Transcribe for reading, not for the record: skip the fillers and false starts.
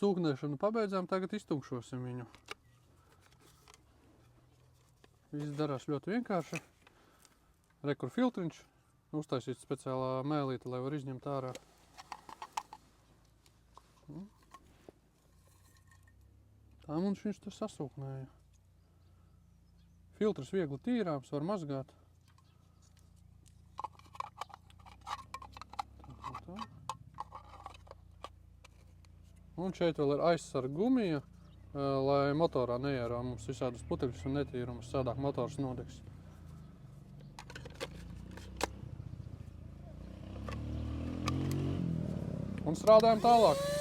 sūknēšanu pabeidzām, tagad iztukšosim viņu. Viss darās ļoti vienkārši. Re, kur filtriņš, uztaisīts speciālā mēlīte, lai var izņemt ārā. Tā mums viņš tur sasūknēja. Filtrs viegli tīrāms, var mazgāt. Tā. Un šeit vēl ir aizsarga gumija, lai motorā neierā mums visādas putekļus un netīrumus, sādāk motors nodegs. Un strādājam tālāk.